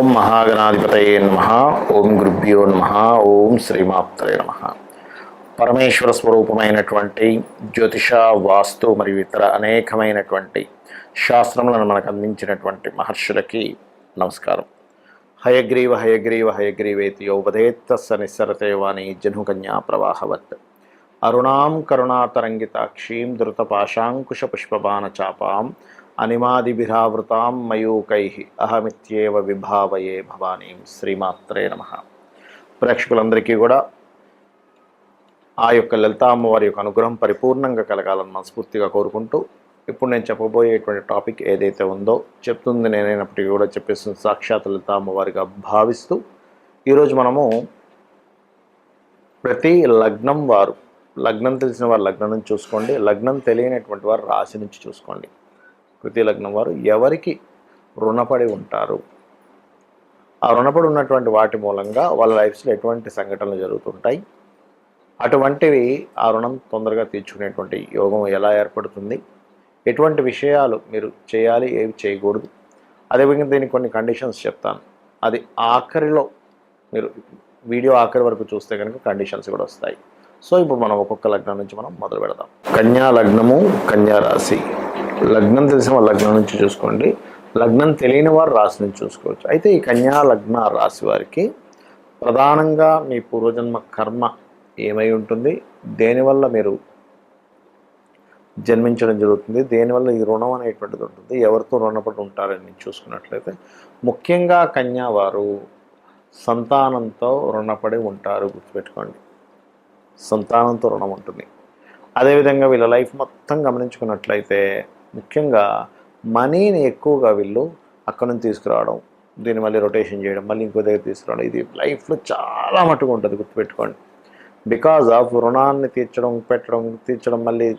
ఓం మహాగణాధిపతయే నమః. ఓం గురుభ్యో నమః. ఓం శ్రీమాత్రే నమః. పరమేశ్వర స్వరూపమైనటువంటి జ్యోతిష, వాస్తు మరియు ఇతర అనేకమైనటువంటి శాస్త్రములను మనకు అందించినటువంటి మహర్షులకి నమస్కారం. హయగ్రీవ హయగ్రీవ హయగ్రీవేతి యోపదేత్తస్స నిస్సరతే వాణి జహ్నుకన్యా ప్రవాహవత్. అరుణాం కరుణాతరంగితాక్షీం ధృతపాశాంకుశ పుష్పబాణ చాపాం అనిమాదిభిరావృతాం మయూకైః అహమిత్యేవ విభావయే భవానీం. శ్రీమాత్రే నమః. ప్రేక్షకులందరికీ కూడా ఆ యొక్క లలితా అమ్మవారి యొక్క అనుగ్రహం పరిపూర్ణంగా కలగాలని మనస్ఫూర్తిగా కోరుకుంటూ, ఇప్పుడు నేను చెప్పబోయేటువంటి టాపిక్ ఏదైతే ఉందో, చెప్తుంది నేనైనప్పటికీ కూడా చెప్పేస్తుంది సాక్షాత్ లలితా అమ్మవారిగా భావిస్తూ, ఈరోజు మనము ప్రతి లగ్నం వారు, లగ్నం తెలిసిన వారు లగ్నం నుంచి చూసుకోండి, లగ్నం తెలియనటువంటి వారు రాశి నుంచి చూసుకోండి. ప్రతి లగ్నం వారు ఎవరికి రుణపడి ఉంటారు, ఆ రుణపడి ఉన్నటువంటి వాటి మూలంగా వాళ్ళ లైఫ్స్లో ఎటువంటి సంఘటనలు జరుగుతుంటాయి, అటువంటివి ఆ రుణం తొందరగా తీర్చుకునేటువంటి యోగం ఎలా ఏర్పడుతుంది, ఎటువంటి విషయాలు మీరు చేయాలి, ఏవి చేయకూడదు, అదేవిధంగా దీనికి కొన్ని కండిషన్స్ చెప్తాను. అది ఆఖరిలో మీరు వీడియో ఆఖరి వరకు చూస్తే కనుక కండిషన్స్ కూడా వస్తాయి. సో ఇప్పుడు మనం ఒక్కొక్క లగ్నం నుంచి మనం మొదలు పెడదాం. కన్యా లగ్నము, కన్యా రాశి. లగ్నం తెలిసిన వారు లగ్నం నుంచి చూసుకోండి, లగ్నం తెలియని వారు రాశి నుంచి చూసుకోవచ్చు. అయితే ఈ కన్యా లగ్న రాశి వారికి ప్రధానంగా మీ పూర్వజన్మ కర్మ ఏమై ఉంటుంది, దేనివల్ల మీరు జన్మించడం జరుగుతుంది, దేనివల్ల ఈ రుణం అనేటువంటిది ఉంటుంది, ఎవరితో రుణపడి ఉంటారని చూసుకున్నట్లయితే ముఖ్యంగా కన్యా వారు సంతానంతో రుణపడి ఉంటారు. గుర్తుపెట్టుకోండి, సంతానంతో రుణం ఉంటుంది. అదేవిధంగా వీళ్ళ లైఫ్ మొత్తం గమనించుకున్నట్లయితే ముఖ్యంగా మనీని ఎక్కువగా వీళ్ళు అక్కడ నుంచి తీసుకురావడం, దీన్ని మళ్ళీ రొటేషన్ చేయడం, మళ్ళీ ఇంకో దగ్గర తీసుకురావడం, ఇది లైఫ్లో చాలా మట్టుకు ఉంటుంది. గుర్తుపెట్టుకోండి, బికాజ్ ఆఫ్ రుణాన్ని తీర్చడం మళ్ళీ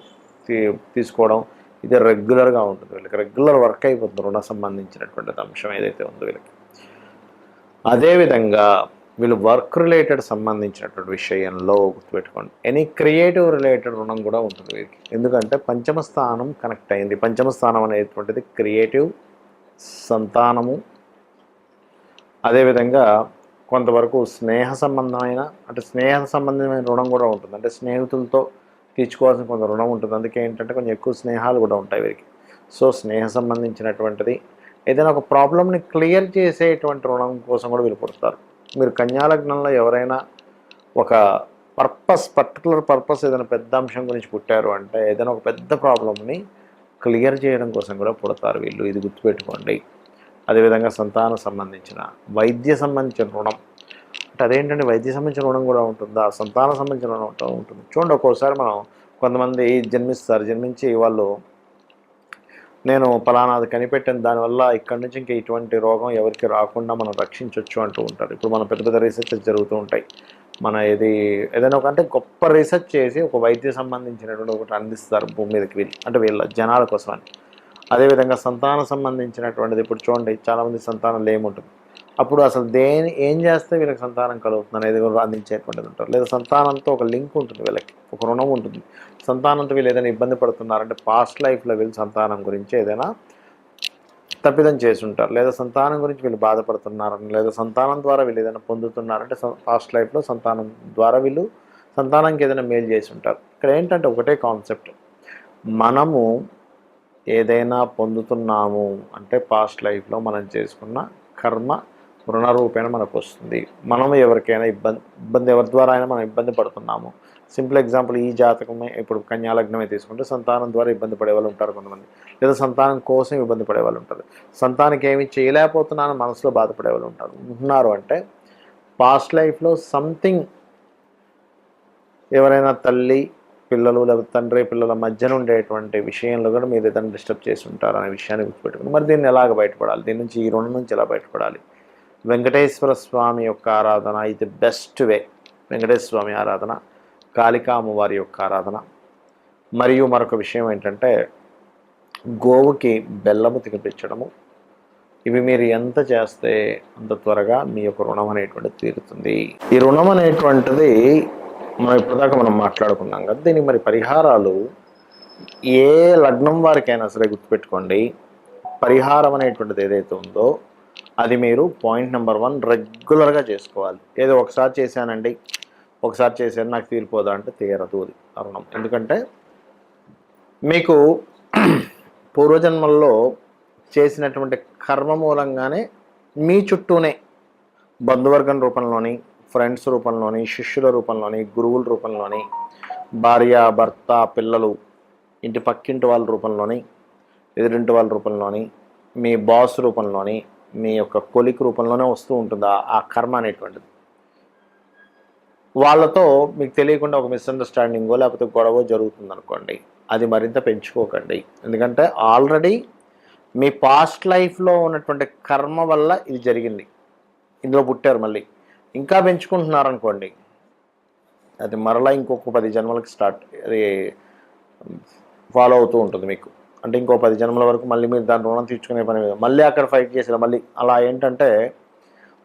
తీసుకోవడం, ఇది రెగ్యులర్గా ఉంటుంది. వీళ్ళకి రెగ్యులర్ వర్క్ అయిపోతుంది రుణ సంబంధించినటువంటి అంశం ఏదైతే ఉందో వీళ్ళకి. అదేవిధంగా వీళ్ళు వర్క్ రిలేటెడ్ సంబంధించినటువంటి విషయంలో గుర్తుపెట్టుకోండి, ఎనీ క్రియేటివ్ రిలేటెడ్ రుణం కూడా ఉంటుంది వీరికి. ఎందుకంటే పంచమ స్థానం కనెక్ట్ అయింది. పంచమ స్థానం అనేటువంటిది క్రియేటివ్, సంతానము, అదేవిధంగా కొంతవరకు స్నేహ సంబంధమైన రుణం కూడా ఉంటుంది. అంటే స్నేహితులతో తీర్చుకోవాల్సిన కొంత రుణం ఉంటుంది. అందుకే ఏంటంటే కొంచెం ఎక్కువ స్నేహాలు కూడా ఉంటాయి వీరికి. సో స్నేహ సంబంధించినటువంటిది, ఏదైనా ఒక ప్రాబ్లమ్ని క్లియర్ చేసేటువంటి రుణం కోసం కూడా వీళ్ళు పుడతారు. మీరు కన్యాలగ్నంలో ఎవరైనా ఒక పర్టికులర్ పర్పస్ ఏదైనా పెద్ద అంశం గురించి పుట్టారు అంటే, ఏదైనా ఒక పెద్ద ప్రాబ్లమ్ని క్లియర్ చేయడం కోసం కూడా పుడతారు వీళ్ళు. ఇది గుర్తుపెట్టుకోండి. అదేవిధంగా సంతానం సంబంధించిన, వైద్య సంబంధించిన రుణం అంటే అదేంటంటే వైద్య సంబంధించిన రుణం కూడా ఉంటుందా, సంతానం సంబంధించిన రుణం ఉంటుంది. చూడండి, ఒక్కోసారి మనం కొంతమంది జన్మించి వాళ్ళు నేను ఫలానాది కనిపెట్టాను, దానివల్ల ఇక్కడి నుంచి ఇంకా ఇటువంటి రోగం ఎవరికి రాకుండా మనం రక్షించవచ్చు అంటూ ఉంటారు. ఇప్పుడు మన పెద్ద పెద్ద రీసెర్చ్ జరుగుతూ ఉంటాయి. మన ఏదైనా ఒక అంటే గొప్ప రీసెర్చ్ చేసి ఒక వైద్య సంబంధించినటువంటి ఒకటి అందిస్తారు భూమి మీదకి వీళ్ళు, అంటే వీళ్ళ జనాల కోసం అని. అదేవిధంగా సంతానం సంబంధించినటువంటిది, ఇప్పుడు చూడండి చాలామంది సంతానం లేముంటుంది. అప్పుడు అసలు ఏం చేస్తే వీళ్ళకి సంతానం కలుగుతుంది అనేది కూడా అందించేటువంటిది ఉంటారు. లేదా సంతానంతో ఒక లింక్ ఉంటుంది, వీళ్ళకి ఒక రుణం ఉంటుంది. సంతానంతో వీళ్ళు ఏదైనా ఇబ్బంది పడుతున్నారంటే పాస్ట్ లైఫ్లో వీళ్ళు సంతానం గురించి ఏదైనా తప్పిదం చేసి ఉంటారు, లేదా సంతానం గురించి వీళ్ళు బాధపడుతున్నారని, లేదా సంతానం ద్వారా వీళ్ళు ఏదైనా పొందుతున్నారంటే పాస్ట్ లైఫ్లో సంతానం ద్వారా వీళ్ళు సంతానానికి ఏదైనా మేలు చేసి ఉంటారు. ఇక్కడ ఏంటంటే ఒకటే కాన్సెప్ట్, మనము ఏదైనా పొందుతున్నాము అంటే పాస్ట్ లైఫ్లో మనం చేసుకున్న కర్మ రుణరూపేణ మనకు వస్తుంది. మనం ఎవరికైనా ఇబ్బంది ఎవరి ద్వారా అయినా మనం ఇబ్బంది పడుతున్నాము. సింపుల్ ఎగ్జాంపుల్, ఈ జాతకమే ఇప్పుడు కన్యాలగ్నమే తీసుకుంటే సంతానం ద్వారా ఇబ్బంది పడే వాళ్ళు ఉంటారు కొంతమంది, లేదా సంతానం కోసం ఇబ్బంది పడే వాళ్ళు ఉంటారు, సంతానానికి ఏమి చేయలేకపోతున్నానని మనసులో బాధపడే వాళ్ళు ఉంటున్నారు. అంటే పాస్ట్ లైఫ్లో సంథింగ్ ఎవరైనా తల్లి పిల్లలు లేదా తండ్రి పిల్లల మధ్యన ఉండేటువంటి విషయంలో కూడా మీరు ఏదైనా డిస్టర్బ్ చేసి ఉంటారు అనే విషయాన్ని గుర్తుపెట్టుకుని, మరి దీన్ని ఎలాగ బయటపడాలి, దీని నుంచి ఈ రుణం నుంచి ఎలా బయటపడాలి? వెంకటేశ్వర స్వామి యొక్క ఆరాధన ఇది బెస్ట్ వే. వెంకటేశ్వర స్వామి ఆరాధన, కాళికా అమ్మవారి యొక్క ఆరాధన, మరియు మరొక విషయం ఏంటంటే గోవుకి బెల్లము తినిపించడము. ఇవి మీరు ఎంత చేస్తే అంత త్వరగా మీ యొక్క రుణం అనేటువంటిది తీరుతుంది. ఈ రుణం అనేటువంటిది ఇప్పటిదాకా మనం మాట్లాడుకున్నాం కదా, దీనికి మరి పరిహారాలు ఏ లగ్నం వారికైనా సరే గుర్తుపెట్టుకోండి, పరిహారం అనేటువంటిది ఏదైతే ఉందో అది మీరు పాయింట్ నెంబర్ 1 రెగ్యులర్గా చేసుకోవాలి. ఏదో ఒకసారి చేశానండి, ఒకసారి చేశాను నాకు తీరిపోదా అంటే తీరదు అది రుణం. ఎందుకంటే మీకు పూర్వజన్మల్లో చేసినటువంటి కర్మ మూలంగానే మీ చుట్టూనే బంధువర్గం రూపంలోని, ఫ్రెండ్స్ రూపంలోని, శిష్యుల రూపంలోని, గురువుల రూపంలోని, భార్య భర్త పిల్లలు, ఇంటి పక్కింటి వాళ్ళ రూపంలోని, ఎదురింటి వాళ్ళ రూపంలోని, మీ బాస్ రూపంలోని, మీ యొక్క కొలిక్ రూపంలోనే వస్తూ ఉంటుంది ఆ కర్మ అనేటువంటిది. వాళ్ళతో మీకు తెలియకుండా ఒక మిస్అండర్స్టాండింగో లేకపోతే గొడవ జరుగుతుంది అనుకోండి, అది మరింత పెంచుకోకండి. ఎందుకంటే ఆల్రెడీ మీ పాస్ట్ లైఫ్లో ఉన్నటువంటి కర్మ వల్ల ఇది జరిగింది, ఇందులో పుట్టారు, మళ్ళీ ఇంకా పెంచుకుంటున్నారనుకోండి అది మరలా ఇంకొక 10 జన్మలకి అది ఫాలో అవుతూ ఉంటుంది మీకు. అంటే ఇంకో 10 జన్మల వరకు మళ్ళీ మీరు దాని రుణం తీర్చుకునే పని మీద మళ్ళీ అక్కడ ఫైట్ చేసిన మళ్ళీ అలా ఏంటంటే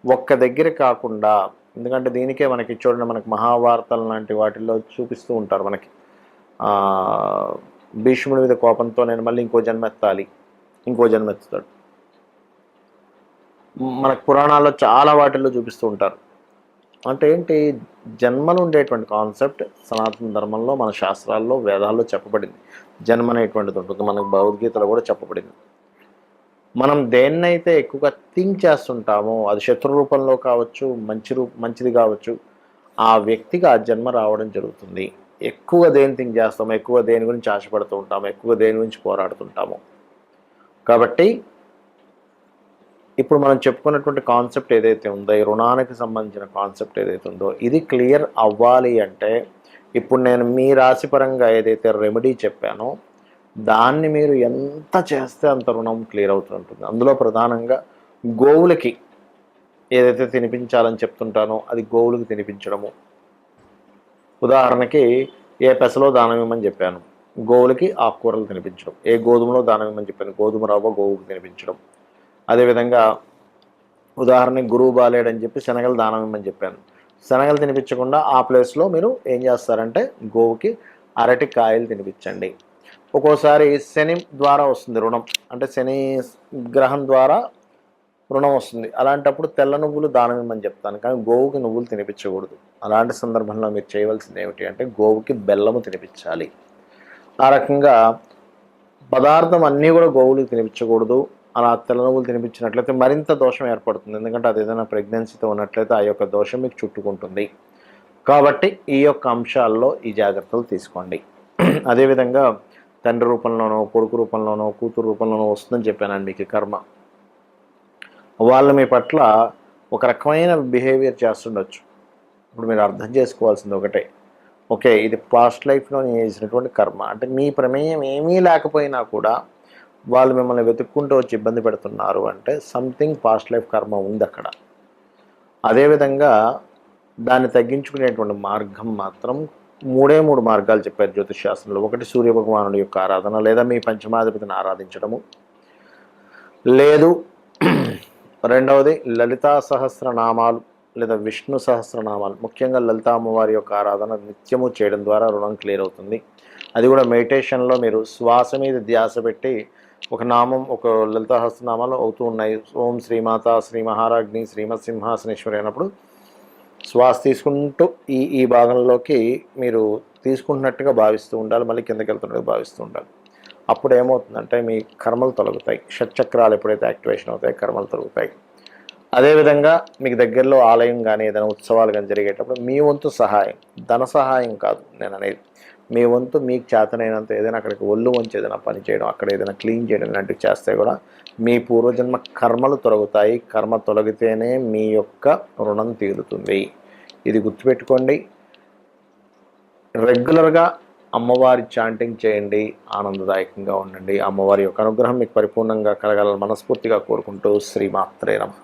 ఒక్క దగ్గర కాకుండా, ఎందుకంటే దీనికే మనకి చూడండి, మనకి మహాభారతాలు లాంటి వాటిల్లో చూపిస్తూ ఉంటారు మనకి భీష్ముడి మీద కోపంతో నేను మళ్ళీ ఇంకో జన్మెత్తాలి, ఇంకో జన్మెత్తుతాడు. మనకు పురాణాల్లో చాలా వాటిల్లో చూపిస్తూ ఉంటారు. అంటే ఏంటి, జన్మలు ఉండేటువంటి కాన్సెప్ట్ సనాతన ధర్మంలో మన శాస్త్రాల్లో వేదాల్లో చెప్పబడింది. జన్మ అనేటువంటిది ఉంటుంది, మనకు భగవద్గీతలో కూడా చెప్పబడింది. మనం దేన్నైతే ఎక్కువగా థింక్ చేస్తుంటామో అది శత్రు రూపంలో కావచ్చు, మంచిది కావచ్చు, ఆ వ్యక్తికి ఆ జన్మ రావడం జరుగుతుంది. ఎక్కువ దేని థింక్ చేస్తాము, ఎక్కువ దేని గురించి ఆశపడుతూ ఉంటాము, ఎక్కువ దేని గురించి పోరాడుతుంటాము. కాబట్టి ఇప్పుడు మనం చెప్పుకున్నటువంటి కాన్సెప్ట్ ఏదైతే ఉందో, ఈ రుణానికి సంబంధించిన కాన్సెప్ట్ ఏదైతే ఉందో ఇది క్లియర్ అవ్వాలి అంటే ఇప్పుడు నేను మీ రాశిపరంగా ఏదైతే రెమెడీ చెప్పానో దాన్ని మీరు ఎంత చేస్తే అంత రుణం క్లియర్ అవుతుంటుంది. అందులో ప్రధానంగా గోవులకి ఏదైతే తినిపించాలని చెప్తుంటానో అది గోవులకు తినిపించడము. ఉదాహరణకి ఏ పెసలో దానం ఇవ్వమని చెప్పాను, గోవులకి ఆకుకూరలు తినిపించడం. ఏ గోధుమలో దానం ఇవ్వమని చెప్పాను, గోధుమ రవ్వ గోవుకు తినిపించడం. అదేవిధంగా ఉదాహరణకి గురువు బాలేడని చెప్పి శనగలు దానం ఇవ్వమని చెప్పాను, శనగలు తినిపించకుండా ఆ ప్లేస్లో మీరు ఏం చేస్తారంటే గోవుకి అరటి కాయలు తినిపించండి. ఒక్కోసారి శని ద్వారా వస్తుంది రుణం, అంటే శని గ్రహం ద్వారా రుణం వస్తుంది. అలాంటప్పుడు తెల్ల నువ్వులు దానం ఇవ్వమని చెప్తాను, కానీ గోవుకి నువ్వులు తినిపించకూడదు. అలాంటి సందర్భంలో మీరు చేయవలసింది ఏమిటి అంటే గోవుకి బెల్లము తినిపించాలి. ఆ రకంగా పదార్థం అన్నీ కూడా గోవులకు తినిపించకూడదు. అలా తెల్ల నువ్వులు తినిపించినట్లయితే మరింత దోషం ఏర్పడుతుంది. ఎందుకంటే అది ఏదైనా ప్రెగ్నెన్సీతో ఉన్నట్లయితే ఆ యొక్క దోషం మీకు చుట్టుకుంటుంది. కాబట్టి ఈ యొక్క అంశాల్లో ఈ జాగ్రత్తలు తీసుకోండి. అదేవిధంగా తండ్రి రూపంలోనో, కొడుకు రూపంలోనో, కూతురు రూపంలోనో వస్తుందని చెప్పానండి మీకు కర్మ. వాళ్ళు మీ పట్ల ఒక రకమైన బిహేవియర్ చేస్తుండొచ్చు. ఇప్పుడు మీరు అర్థం చేసుకోవాల్సింది ఒకటే, ఓకే ఇది పాస్ట్ లైఫ్లో నేను చేసినటువంటి కర్మ, అంటే మీ ప్రమేయం ఏమీ లేకపోయినా కూడా వాళ్ళు మిమ్మల్ని వెతుక్కుంటూ వచ్చి ఇబ్బంది పెడుతున్నారు అంటే సంథింగ్ పాస్ట్ లైఫ్ కర్మ ఉంది అక్కడ. అదేవిధంగా దాన్ని తగ్గించుకునేటువంటి మార్గం మాత్రం 3 మార్గాలు చెప్పారు జ్యోతిష్ శాస్త్రంలో. ఒకటి సూర్యభగవానుడి యొక్క ఆరాధన, లేదా మీ పంచమాధిపతిని ఆరాధించడము, లేదు రెండవది లలితా సహస్రనామాలు లేదా విష్ణు సహస్రనామాలు, ముఖ్యంగా లలితా అమ్మవారి యొక్క ఆరాధన నిత్యము చేయడం ద్వారా రుణం క్లియర్ అవుతుంది. అది కూడా మెడిటేషన్లో మీరు శ్వాస మీద ధ్యాస పెట్టి ఒక నామం, ఒక లలితా సహస్రనామాలు అవుతూ ఉన్నాయి. ఓం శ్రీమాత శ్రీ మహారాజ్ని శ్రీమత్ సింహాసనేశ్వరి అయినప్పుడు శ్వాస తీసుకుంటూ ఈ భాగంలోకి మీరు తీసుకుంటున్నట్టుగా భావిస్తూ ఉండాలి, మళ్ళీ కిందకి వెళ్తున్నట్టుగా భావిస్తూ ఉండాలి. అప్పుడు ఏమవుతుందంటే మీ కర్మలు తొలగుతాయి. షట్చక్రాలు ఎప్పుడైతే యాక్టివేషన్ అవుతాయి కర్మలు తొలగుతాయి. అదేవిధంగా మీకు దగ్గరలో ఆలయం కానీ ఏదైనా ఉత్సవాలు కానీ జరిగేటప్పుడు మీ వంతు సహాయం, ధన సహాయం కాదు నేను అనేది, మీ వంతు మీకు చేతనైనంత ఏదైనా అక్కడికి ఒళ్ళు వంచి ఏదైనా పని చేయడం, అక్కడ ఏదైనా క్లీన్ చేయడం లాంటివి చేస్తే కూడా మీ పూర్వజన్మ కర్మలు తొలగుతాయి. కర్మ తొలగితేనే మీ యొక్క రుణం తీరుతుంది. ఇది గుర్తుపెట్టుకోండి. రెగ్యులర్గా అమ్మవారి చాంటింగ్ చేయండి, ఆనందదాయకంగా ఉండండి. అమ్మవారి యొక్క అనుగ్రహం మీకు పరిపూర్ణంగా కలగాలని మనస్ఫూర్తిగా కోరుకుంటూ శ్రీమాత్రే నమః.